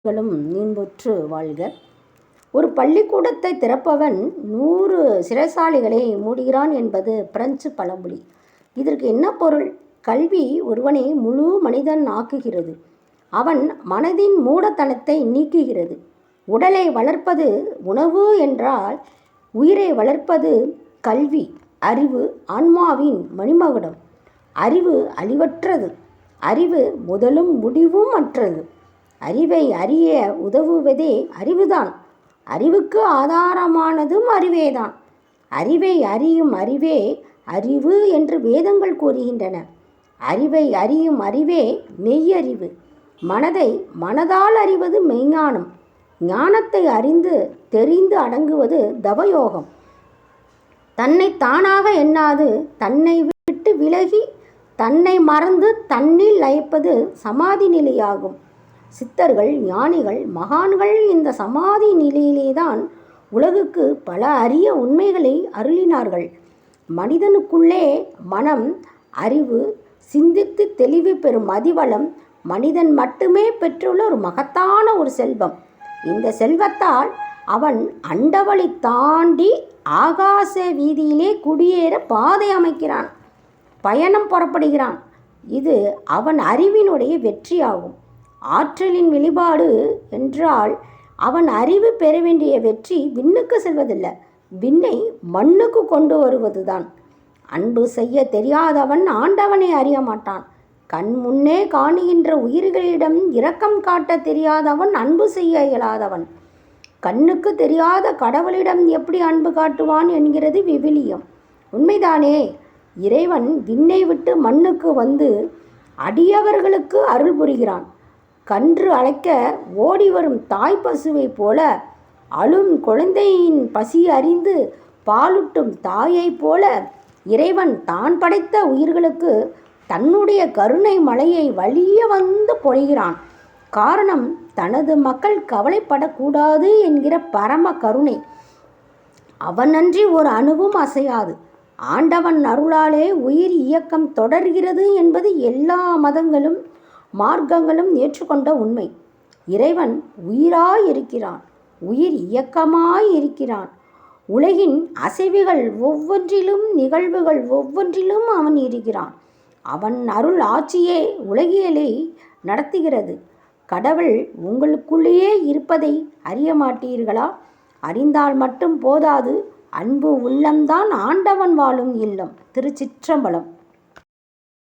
களும் இன்புற்று வாழ்க. ஒரு பள்ளிக்கூடத்தை திறப்பவன் 100 சிறைச்சாலைகளை மூடுகிறான் என்பது பிரெஞ்சு பழமொழி. இதற்கு என்ன பொருள்? கல்வி ஒருவனை முழு மனிதன் ஆக்குகிறது. அவன் மனதின் மூடத்தனத்தை நீக்குகிறது. உடலை வளர்ப்பது உணவு என்றால் உயிரை வளர்ப்பது கல்வி. அறிவு ஆன்மாவின் மணிமகுடம். அறிவு அழிவற்றது. அறிவு முதலும் முடிவும் அற்றது. அறிவை அறிய உதவுவதே அறிவுதான். அறிவுக்கு ஆதாரமானதும் அறிவேதான். அறிவை அறியும் அறிவே அறிவு என்று வேதங்கள் கூறுகின்றன. அறிவை அறியும் அறிவே மெய்யறிவு. மனதை மனதால் அறிவது மெய்ஞானம். ஞானத்தை அறிந்து தெரிந்து அடங்குவது தவயோகம். தன்னை தானாக எண்ணாது தன்னை விட்டு விலகி தன்னை மறந்து தன்னில் லயிப்பது சமாதி நிலையாகும். சித்தர்கள், ஞானிகள், மகான்கள் இந்த சமாதி நிலையிலேதான் உலகுக்கு பல அரிய உண்மைகளை அருளினார்கள். மனிதனுக்குள்ளே மனம், அறிவு, சிந்தித்து தெளிவு பெறும் மதிவளம் மனிதன் மட்டுமே பெற்றுள்ள ஒரு மகத்தான ஒரு செல்வம். இந்த செல்வத்தால் அவன் அண்டவழி தாண்டி ஆகாச வீதியிலே குடியேற பாதை அமைக்கிறான், பயணம் புறப்படுகிறான். இது அவன் அறிவினுடைய வெற்றியாகும். ஆற்றலின் வெளிப்பாடு என்றால் அவன் அறிவு பெற வேண்டிய வெற்றி விண்ணுக்கு செல்வதில்லை, விண்ணை மண்ணுக்கு கொண்டு வருவதுதான். அன்பு செய்ய தெரியாதவன் ஆண்டவனை அறிய மாட்டான். கண் முன்னே காணுகின்ற உயிர்களிடம் இரக்கம் காட்ட தெரியாதவன் அன்பு செய்ய இயலாதவன். கண்ணுக்கு தெரியாத கடவுளிடம் எப்படி அன்பு காட்டுவான் என்கிறது விவிலியம். உண்மைதானே? இறைவன் விண்ணை விட்டு மண்ணுக்கு வந்து அடியவர்களுக்கு அருள் புரிகிறான். கன்று அழைக்க ஓடி வரும் தாய் பசுவை போல, அழும் குழந்தையின் பசி அறிந்து பாலூட்டும் தாயைப் போல இறைவன் தான் படைத்த உயிர்களுக்கு தன்னுடைய கருணை மழையை வலிய வந்து பொழிகிறான். காரணம், தனது மக்கள் கவலைப்படக்கூடாது என்கிற பரம கருணை. அவனன்றி ஒரு அணுவும் அசையாது. ஆண்டவன் அருளாலே உயிர் இயக்கம் தொடர்கிறது என்பது எல்லா மதங்களும் மார்க்கங்களும் ஏற்றுக்கொண்ட உண்மை. இறைவன் உயிராயிருக்கிறான், உயிர் இயக்கமாயிருக்கிறான். உலகின் அசைவுகள் ஒவ்வொன்றிலும், நிகழ்வுகள் ஒவ்வொன்றிலும் அவன் இருக்கிறான். அவன் அருள் ஆட்சியே உலகியலை நடத்துகிறது. கடவுள் உங்களுக்குள்ளேயே இருப்பதை அறிய மாட்டீர்களா? அறிந்தால் மட்டும் போதாது, அன்பு உள்ளம்தான் ஆண்டவன் வாழும் இல்லம். திருச்சிற்றம்பலம்.